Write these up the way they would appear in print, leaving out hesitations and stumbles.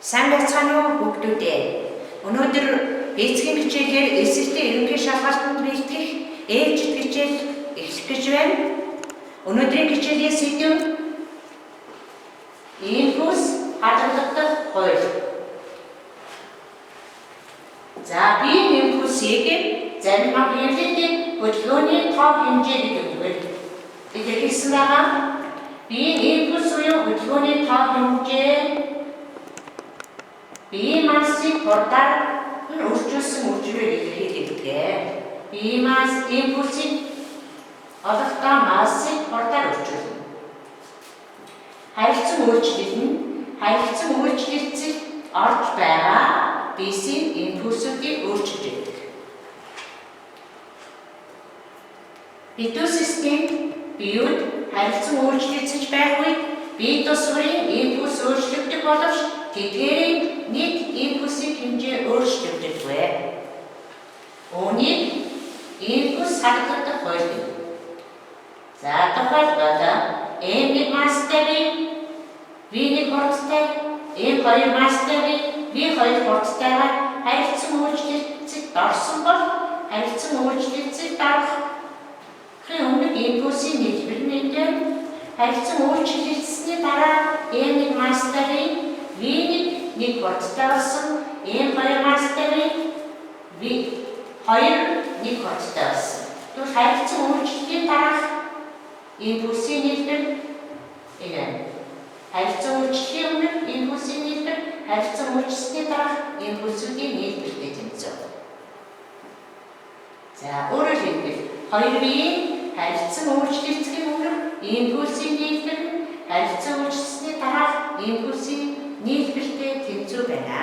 Сайн байцгаана уу хүүхдүүдээ. Өнөөдөр эцгийн хичээлээр эсэлтийн ерөнхий шалгалтанд бэлтгэх ээлжид хичээл эхлэх гэж байна. Өнөөдрийн хичээлийн сэдэв импульс хадгалагдах хууль. За би импульсийг зарим хэмжээний хөдөлгөөний тоо хэмжээ гэдэг үгээр илэрхийлсэн байгаа. Би импульс буюу хөдөлгөөний тоо хэмжээ бие массыг хурдаар өөрчилсөн үйлчлэгээр илэрхийлэгдэв. Бие масс импульсийг одохдоо массыг хурдаар өөрчилнө. Харилцан үйлчлэлцэл орж байгаа биесийн импульсүүдийг өөрчилж байдаг. Битүү систем биед харилцан үйлчлэлцэж байх үед бие тус бүрийн импульс өөрчлөгдөх боловч тэдгээрийн нийт импульсийн хэмжээ өөрчлөгддөггүй. Үүнийг импульс хадгалагдах хууль гэдэг. За тухайлбал M1 масстай V1 хурдтай, M2 масстай V2 хурдтайгаар харилцан үйлчлэлцэлд орсон бол харилцан үйлчлэлцэлд орохын өмнө импульсийн нийлбэр нэмдэг. Харилцан үйлчлэлцсэний дараа M1 масстай V1 нэг хурдтай болсон, M2 масстай V2 нэг хурдтай болсон. Тэгвэл харилцан үйлчлэлийн дараах импульсийн нийлбэр энэ. Харилцан үйлчлэлийн өмнө импульсийн нийлбэр, харилцан үйлчлэсний дараах импульсүүдийн нийлбэртэй тэмцэв. За өөрөөр хэлбэл хоёр биеийн харилцан үйлчлэлцгийн өмнө импульсийн нийлбэр, харилцан үйлчлэсний дараах импульсийн нийлбэртэй тэмцүү байна.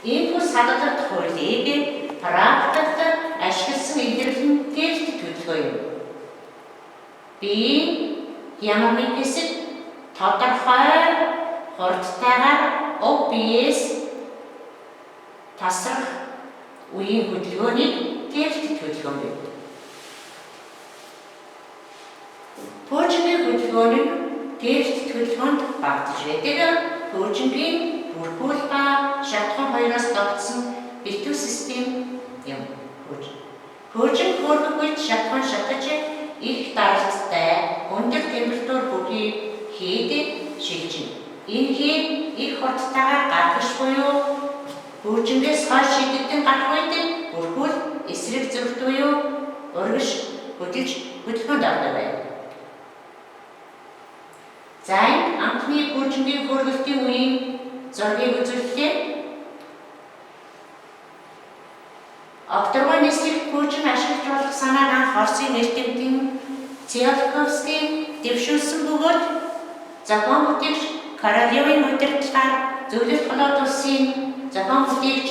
Импульс хадгалагдах хуулийг практикт ашигласан илэрлэн тест төлөвлөгөө юм. Биеийн ямар нэг хэсэг тодорхой хурдтайгаар уг биеэс тасрах үеийн хөдөлгөөнийг тест төлөвлөгөө юм. Пуужингийн хөдөлгөөн нь тест төлөвлөгөөнд багтаж байдаг. Пуужингийн бүрхүүл ба шатхан хоёроос тогтсон битүү систем юм. Пуужин хөргөх үед шатхан шатаж их даралцтай өндөр температур бүхий хийдэг шилжинэ. Энэ хий их хурдтайгаар гадагш буюу пуужингээс хойш шидэгдэн гарах үед бүрхүүл эсрэг зүрт буюу урагш хөдөлж хөдөлгөөнд ордог байна. За анхны пуужингийн хөргөлтийн үеийн зургийг үзүүлэхэд Окторгон нислэг пуужин ашиглаж болох санааг анх Оросын эрдэмтэн Циолковский дэвшүүлсэн бөгөөд зохион бүтээгч Королевын удирдлагаар зөвлөлт болоод улсын зохион бүтээгч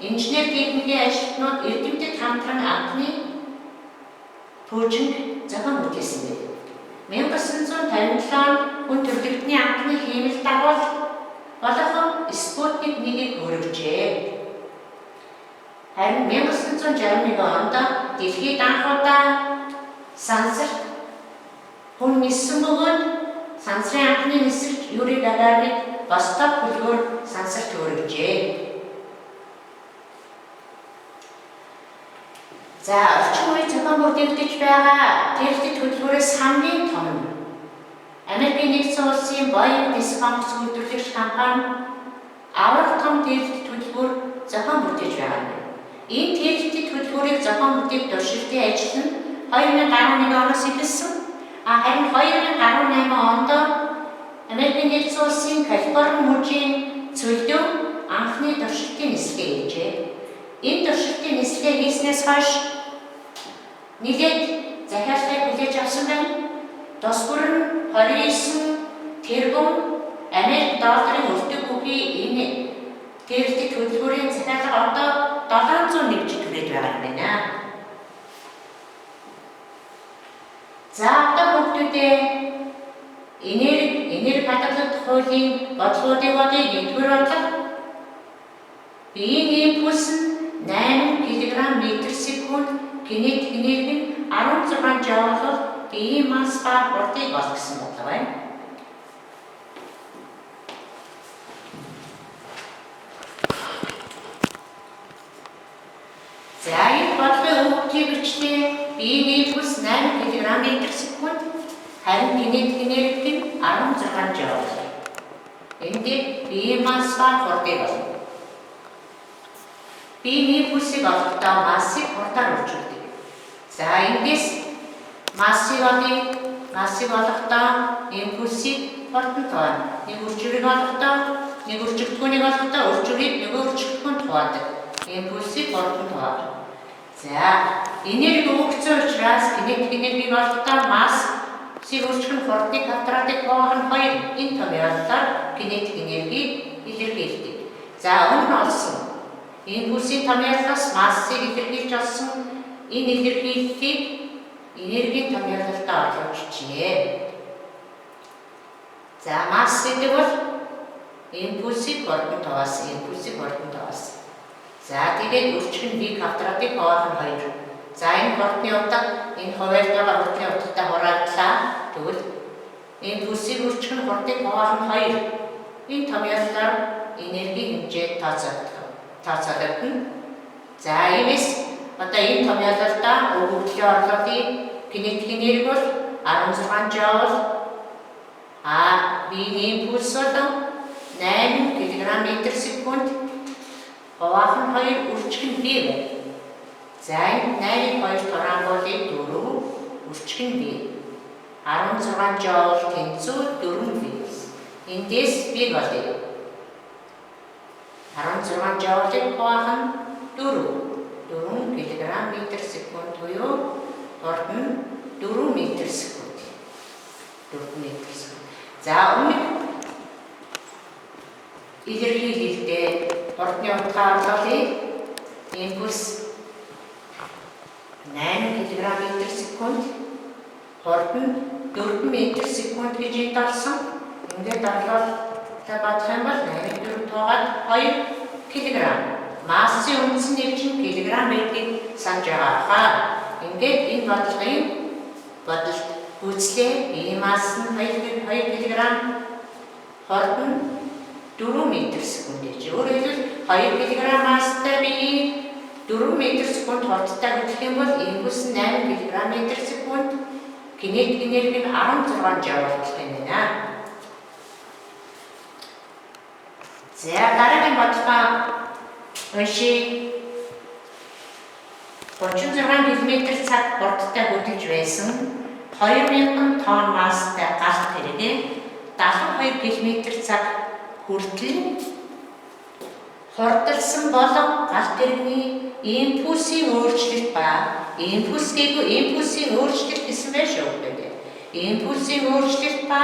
инженер техникийн ажилтнууд эрдэмтэд хамтран анхны пуужинг зохион бүтээсэн байна. 1957 хүн төрөлхтний анхны хиймэл дагуул болох Спутник 1-ийг өргөжээ. Харин 1961 онд дэлхийд анх удаа сансарт хүн ниссэн бөгөөд сансрын анхны нисэлч Юрий Гагариныг Восток хөлгөөр сансарт өргөжээ. За орчин үеийн зохион бүтээгдэж байгаа тест хөтөлбөрөөс хамгийн том нь Америкийн нэгдсэн улсын Boeing Discount үйлдвэрлэгч компани аврах том тест хөтөлбөр зохион бүтээж байгаа юм. Энэ тест хөтөлбөрийг зохион бүтээх туршилтын ажил нь 2011 оноос эхэлсэн. Харин 2018 онд Америкийн нэгдсэн улсын Калифорни мужийн цөлдөө анхны туршилтын нислэгээ хийжээ. Энэ туршилтын нислэгээ хийснээс хойш нэлээд захиалгыг хүлээж авсан байна. Тус бүр нь 29 тэрбум Америк долларын өртөг бүхий энэ тест хөтөлбөрийн захиалга одоо 701 хүрээд байгаа юм байна. За одоо хүүхдүүдээ энерги хадгалагдах хуулийн бодлогуудыг нэгдүгээр бодлого биеийн импульс нь 8 кг/с кинетик энерги нь 16 жаул биеийн масс ба хурдыг олох гэсэн бодлого байна. бичлээ биеийн импульс 8 кг/с. Харин кинетик энерги нь 16 Ж. Энд биеийн масс ба хурдыг олно. Биеийн импульсийг олохдоо массыг хурдаар үржүүлдэг. За эндээс массыг олъё. Массыг олохдоо импульсийг хурдан тооно. Нэг үржүүлэг олохдоо нэг үржигдэхүүнийг олохдоо үржүүлгийг нөгөө үржигдэхүүнд хуваадаг. Импульсийг хурдан тооно. За энерги өгөгдсөн учраас кинетик энергийг олохдоо массыг үржих нь хурдыг хавтрадаг хуваах нь 2. Энэ томьёолоор кинетик энергийг илэрхийлдэг. За өмнө олсон импульсийн томьёолоос массыг илэрхийлж олсон энэ илэрхийллийг энергийн томьёололтой оруулжээ. За масс гэдэг бол импульсийг хурдан тоосон. За тэгээд үржих нь бийг хавтрадаг хуваах нь 2. За энэ хурдны утга энэ хуваарьд байгаа хурдны утгатай хураадлаа. Тэгвэл импульсийг үржих нь хурдыг хуваах нь 2. Энэ томьёолоор энергийн хэмжээ тооцоогдно. За иймээс одоо энэ томьёололдоо өгөгдлийн орлогын кинетик энерги бол 16 Ж бол биеийн импульс бол 8 кг/с. Хуваах нь 2, үржих нь бий байна. За энэ 8-ыг 2 тураангуулыг 4, үржих нь бий. 16 Ж бол тэнцүү 4 бий. Эндээс бий болъё. 16 Ж-ыг хуваах нь 4 кг/с буюу хурд нь 4 м/с. За өмнө илэрхийлэлдээ хурдны утгаа орлуулъя. Импульс 8 кг/с, хурд нь 4 м/с гэж энд олсон. Ингээд орлуулалтаа бодох юм бол 8-4 туугаад 2 кг. Массын үндсэн нэвчин килограмм гэдгийг санаж байгаа. Ингээд энэ бодлогот үзлээ. Биеийн масс нь 2 кг, хурд нь 4 м/с гэж. Өөрөөр хэлбэл 2 кг масстай биеийн 4 м/с хурдтай хөдлөх юм бол импульс нь 8 кг/с, кинетик энерги нь 16 Ж болох юм байна. За дараагийн бодлого уншия. 36 км/цаг хурдтай хөдөлж байсан 2000 тонн масстай галт хэрэгээ 72 км/цаг хүртэл хурдалсан болон галт тэрэгний импульсийн өөрчлөлт ба импульсийн өөрчлөлт гэсэн байх шүү дээ. Импульсийн өөрчлөлт ба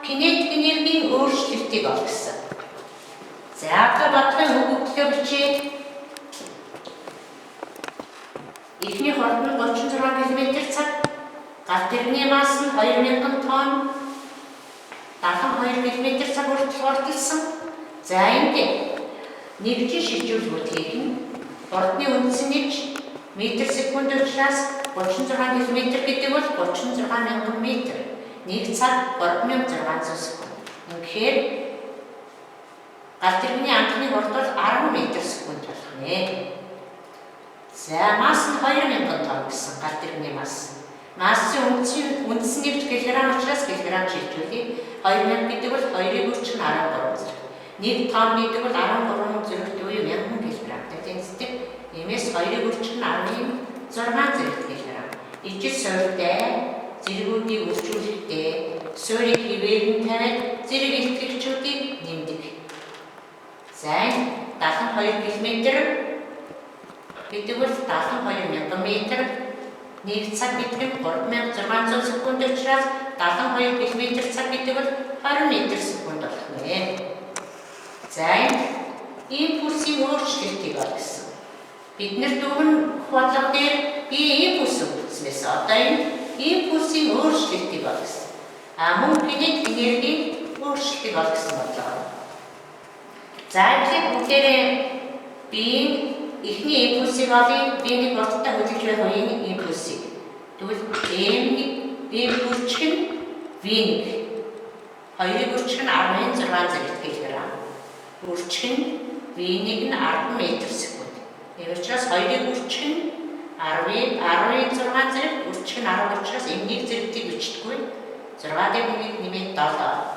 кинетик энергийн өөрчлөлтийг олгосон. За одоо бодлогын өгөгдлөө бичээ. Эхний хурд нь 36 км/цаг, галт тэрэгний масс нь 2000 тонн, 72 км/цаг хүртэл хурдалсан. За энд нэгжийн шилжүүлгүүд хийх нь хурдны үндсэн нэгж м/с учраас 36 км гэдэг бол 36,000 м. 1 цаг 3600 секунд. Тэгэхээр галт тэрэгний анхны хурд бол 10 м/с болох нэ. За масс нь 2000 тонн гэсэн галт тэрэгний масс. Массын үндсэн нэгж килограмм учраас килограмм шилжүүлээ. 2000 гэдэг бол 2-ыг үржих нь 13 зэрэг. 1 тонн гэдэг бол 13 зэрэгт буюу 1000 кг. Тэнцдэг. Иймээс 2-ыг үржих нь 16 зэрэг килограмм. Ижил суурьтай зэргүүдийг үржүүлэхдээ суурийг хിവэр нь тавиад зэрэг илтгэгчүүдийг нэмдэг. За 72 км гэдэг бол 72,000 м. 1 цаг гэдэг нь 3600 секунд учраас 72 км/цаг гэдэг бол 20 м/с болох нэ. За импульсийн өөрчлөлтийг олгосон. Бид нар дөрвөн бодлого дээр биеийн импульс өгсөн байсан. Одоо энэ импульсийн өөрчлөлтийг олгосон. Мөн кинетик энергийн өөрчлөлтийг олгосон бодлого. За тэгэхээр бүгдээрээ биеийн эхний импульсийг олъё. Биений хурдтай хөдөлж байх үеийн импульсийг. Тэгвэл B үржих нь V1. 2-ыг үржих нь 16 зэрэг килограмм. Үржих нь V1-ийг нь 10 м/с. Энэ учраас 2-ыг үржих нь 10-ийн 6 зэрэг өрчих нь 10 учраас энийг зэрэгтийг бичдэггүй. 6-ыг нэмээд 7.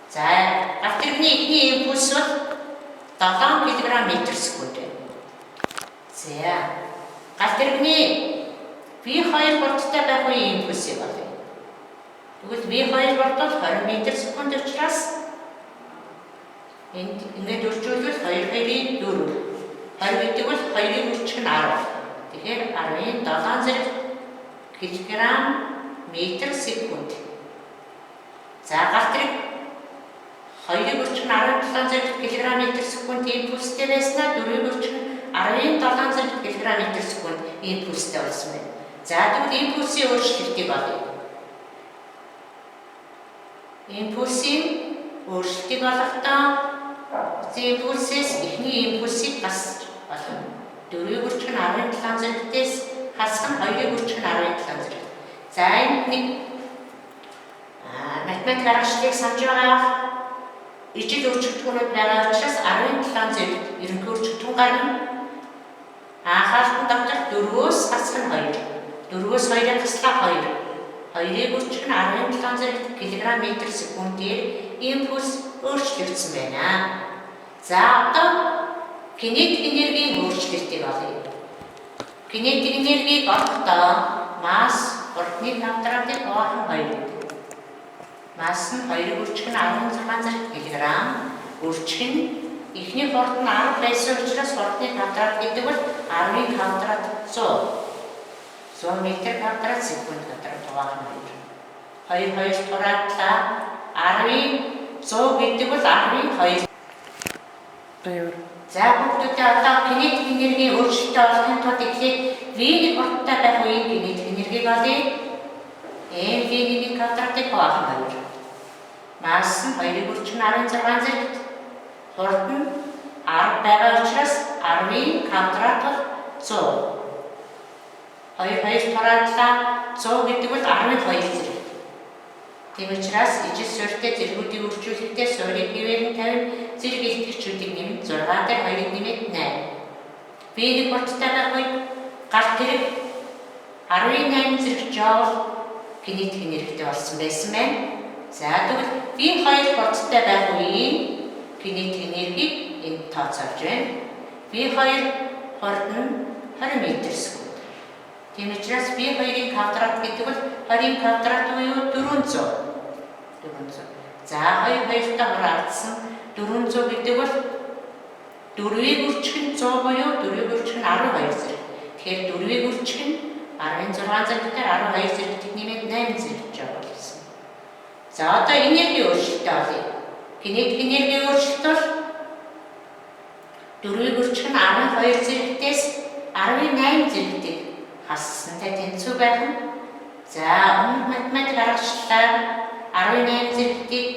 За галт тэрэгний эхний импульс бол 7 кг м/сек. За галт тэрэгний V2 хурдтай байх үеийн импульсийг олъё. Тэгвэл V2 хурд бол 20 м/сек учраас энд ингээд өржүүлвэл 2-2-ийн 4. 20 гэдэг бол 2-ийн өрчих нь 10. Тэгэхээр 10-ийн 7 зэрэг килограмм м/сек. За галт тэрэг 2-ийн өрчих нь 17 зэрэг килограмм м/сек импульстэй байснаа 4-ийн өрчих нь 10-ийн 7 зэрэг килограмм м/сек импульстэй болсон байна. За тэгвэл импульсийн өөрчлөлтийг олъё. Импульсийн өөрчлөлтийг олохдоо импульсээс эхний импульсийг хасж болно. 4-ийн өрчих нь 17 зэрэгтээс хасах нь 2-ийн өрчих нь 17 зэрэг. За энд нэг математик аргачлалыг санаж байгаа. Ижил өрчигдгүүнүүд байгаа учраас 17 зэрэг ерөнхий өрчигдгүүн гарна. Анхаалтан дотор 4-өөс хасах нь 2. 4-өөс 2-ыг хаслаа 2. 2-ыг өрчих нь 17 зэрэг килограмм м/секундээр импульс өөрчлөгдсөн байна. За одоо кинетик энергийн өөрчлөлтийг олъё. Кинетик энергийг олохдоо масс хурдны квадратыг хуваах нь 2. Масс нь 2-ыг өрчих нь 16 зэрэг килограмм. Өрчих нь эхний хурд нь 10 байсан учраас хурдны квадрат гэдэг бол 10-ийн квадрат 100. 100 м/квадрат секунд квадрат хуваах нь 2. 2 тураадлаа 10-ийн 100 гэдэг бол 10-ийн 2. За бүгдээ одоо кинетик энергийн өөрчлөлтөө олохын тулд эхлээд V-ний хурдтай байх үеийн кинетик энергийг олъё. mv-ний квадратыг хуваах нь 2. Масс нь 2-ыг өрчих нь 16 зэрэг. Хурд нь 10 байгаа учраас 10-ийн квадрат бол 100. 2 тураадлаа 100 гэдэг бол 12 зэрэг. Тийм учраас ижил суурьтай зэргүүдийг үржүүлэхдээ суурийг хэвээр нь 50, зэрэг илтгэгчүүдийг нэмээд 6 дээр 2-ыг нэмээд 8. V-ний хурдтай байх үед галт тэрэг 18 зэрэг joule кинетик энергитэй болсон байсан байна. За тэгвэл V2 хурдтай байх үеийн кинетик энергийг энд тооцоолж байна. V2 хурд нь 20 м/сек. Тийм учраас V2-ийн квадрат гэдэг бол 20-ийн квадрат буюу 400. За 2-2-тай хураагдсан 400 гэдэг бол 4-ийг өрчих нь 100 буюу 4-ийг өрчих нь 12 зэрэг. Тэгэхээр 4-ийг өрчих нь 16 зэрэгтэй 12 зэрэгтэй нэмээд 8 зэрэг жаавалсан. За одоо энергийн өөрчлөлтөө олъё. Кинетик энергийн өөрчлөлт бол 4-ийг өрчих нь 12 зэрэгтээс 18 зэрэгтэй хассантай тэнцүү байх нь. За өмнөх математик аргачлалаар 18 зэрэгтийг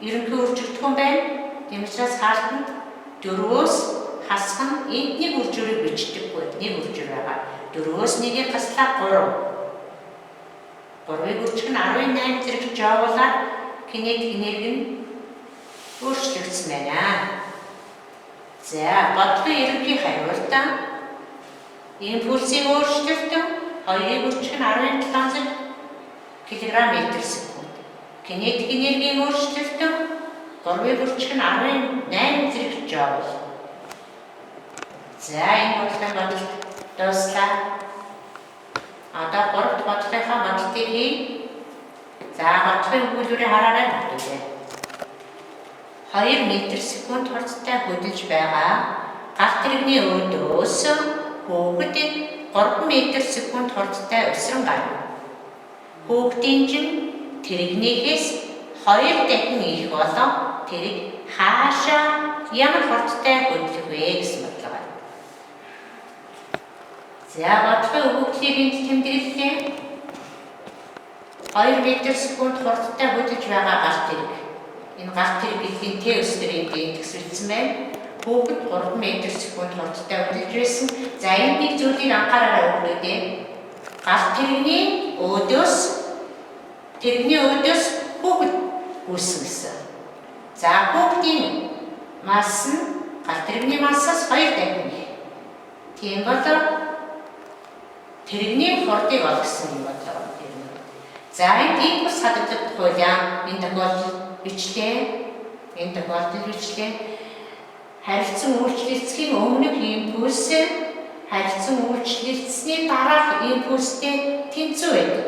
ерөнхий өржигдөхүн байна. Тийм учраас хаалтанд 4-өөс хасах нь энд нэг үржүүрийг бичдэггүй. Нэг үржүүр байгаа. 4-өөс 1-ийг хаслаа 3. 3-ыг өрчих нь 18 зэрэг жаавалаар кинетик энерги нь өөрчлөгдсөн байна. За бодлогын ерөнхий хариулт импульсийн өөрчлөлт 2-ыг өрчих нь 17 зэрэг килограмм м/сек. Кинетик энергийн өөрчлөлт 3-ыг өрчих нь 18 зэрэг joule. За энэ бодлогын бодолд дуслаа. Одоо 3 дахь бодлогынхаа бодлтыг хий. За бодлогын өгүүлбэрийг хараарай бүгдээ. 2 м/сек хурдтай хөдөлж байгаа галт тэрэгний өөдөөс хөөгд 3 м/сек хурдтай өсрөн гарна. Хөөгдийн чинь тэрэгнийхээс 2 дахин их болоо тэрэг хаашаа ямар хурдтай хөдлөх вэ гэсэн бодлого байна. За бодлогын өгүүлбэрийг энд тэмдэглэлээ. 2 м/сек хурдтай хөдлөж байгаа галт тэрэг. Энэ галт тэрэг гэдгийг Т өсгөрийн төгсөлдсөн байна. Хөөгд 3 м/сек хурдтай хөдлөж байсан. За энэ нэг зүйлийг анхаараарай өгнөдөө. Галт тэрэгний өөдөөс хөөгд үүссэн гэсэн. За хөөгдийн масс нь галт тэрэгний массаас 2 дахин их. Тийм бол тэрэгний хордыг олгосон юм бодлоо тэр нь. За энэ импульс хадгалах хуулиа энэ тохиолдолд бичлээ харилцан үйлчлэгдсхийн өмнөх импульс харилцан үйлчлэгдсэний дараах импульстэй тэнцүү байдаг.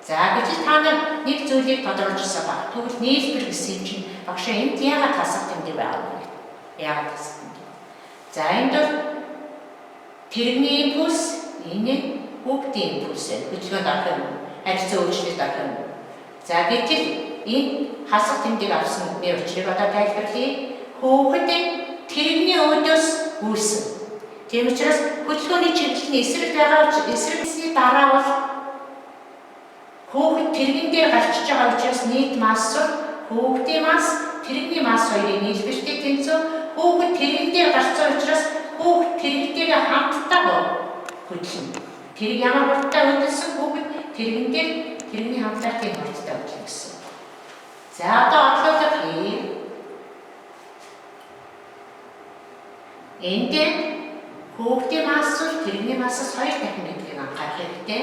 За гэж та нар нэг зүйлийг тодорхойлсон баг. Тэгвэл нийлбэр гэсэн чинь багшаа энд яагаад тасах тэмдэг байгаа вэ? Яагаад тасах тэмдэг? За энд бол тэрэгний импульс, энэ хүүхдийн импульс хөдөлгөөнд орох юм. Харилцан үйлчлэгт орох юм. За гэтэл энэ хасах тэмдэг авсан මේ учрыг одоо тайлбарлая. Хүүхэд тэрэгний өөдөөс үүсэн. Тийм учраас хөдөлгөөний чиглэлийн эсрэг байгаа эсрэгсний дараа бол хүүхэд тэрэгэн дээр гарчиж байгаа учраас нийт масс хүүхдийн масс, тэрэгний масс хоёрын нийлбэртэй тэнцүү. Хүүхэд тэрэгэн дээр гарсан учраас хүүхэд тэрэгтэйгээ хамтдаа хөдлөн. Тэрэг ямар хурдтай хөдөлсөн хүүхэд тэрэгэн дээр тэрэгний хамтдаа хурдтай хөдлөн гэсэн. За одоо орлуулах хий. Энд хүүхдийн масс тэрэгний массаас 2 дахин гэдгийг анхаарах хэрэгтэй.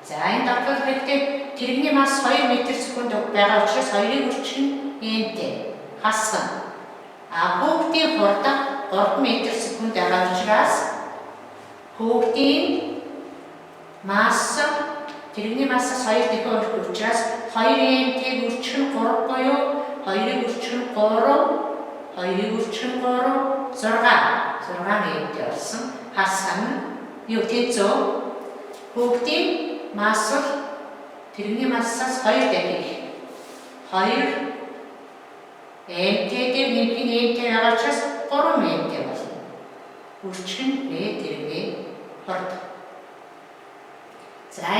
За энэ давтал хэрэгтэй тэрэгний масс 2 м/сек байгаа учраас 2-ын өрчин энтэй хассан. Хүүхдийн хурд 3 м/сек байгаа учраас хүүхдийн масс тэрэгний массаас 2 дахин өрх учраас 2 м-ийг өрчих нь 3 буюу 2-ыг өрчих нь 3, 2-ыг өрчих нь 3, 6 м-тэй болсон. Хассан юу тэнцүү хүүхдийн масс тэрэгний массаас 2 дахин 2 м-тэй дээр нэмэх нь м-тэй байгаа учраас 3 м-тэй болно. Өрчих нь тэрэгний хурд. За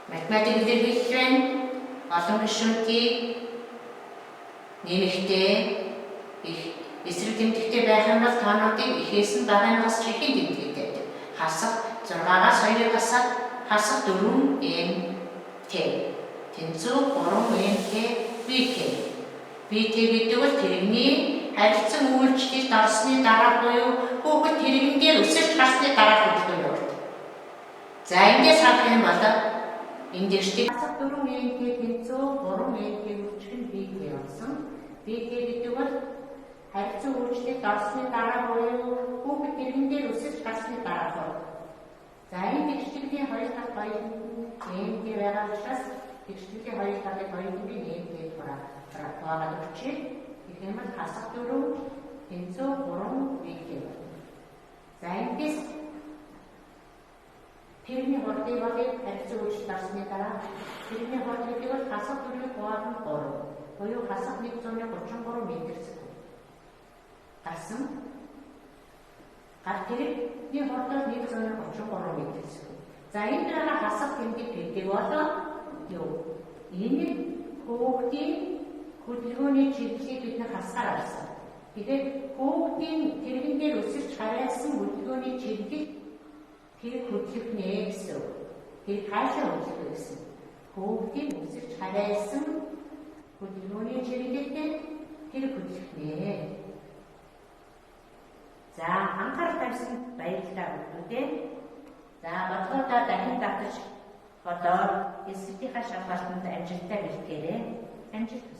математик дээр хэлэх байна. Олон гишүүнтийг нэмэхдээ их эсрэг тэмдэгтэй байх юм бол тоонуудыг ихээс нь багаагаас чихийн тэмдэгтэй байдаг. Хасах 6-аас 2-ыг хасах 4 м-т. Тэнцүү 3 м-т Vt. Vt гэдэг бол тэрэгний харилцан үйлчлэлд орсны дараа буюу хүүхэд тэрэгэн дээр өсөж гарсны дараа хөдөлгөөн явуулдаг. За эндээс харах юм бол энэ дэвшдэг хасах 4 м-т тэнцүү 3 м-т үржих нь Vt болсон. Vt гэдэг бол харилцан үйлчлэлд орсны дараа буюу хүүхэд тэрэгэн дээр өсөж гарсны дараа хөдөлгөөн. За энэ тэгштгэлийн хоёр талд хоёрын м-т байгаа учраас тэгштгэлийн хоёр талыг хоёрын м-т хураагаад өгчээ. Их юм бол хасах 4 тэнцүү 3 Vt байна. За эндээс тэрэгний хурдыг харилцан үйлчлэлд орсны дараа тэрэгний хурд гэдэг бол хасах 4-ийг хуваална 3 буюу хасах 133 м/сек. Гарсан тэрэгний хурд 133 м/сек. За энэ дараа хасах тэмдэг гэдэг бол юу? Энэ хүүхдийн хөдөлгөөний чиглэлийг бид нар хасгаар авсан. Тэгэхээр хүүхдийн тэрэгэн дээр өсөж гараасан хөдөлгөөний чиглэл тэр хөдлөх нэ гэсэн. Тэр хаашаа хөдлөх вэ гэсэн. Хүүхдийн өсөж гараасан хөдөлгөөний чиглэлтэй тэр хөдлөх нэ. За анхаарал тавьсан баярлалаа бүгдээ. За бодлогоо дахин давтаж бодоод эсвэлтийнхаа шалгалтанд амжилттай бэлтгээрэй. Амжилт.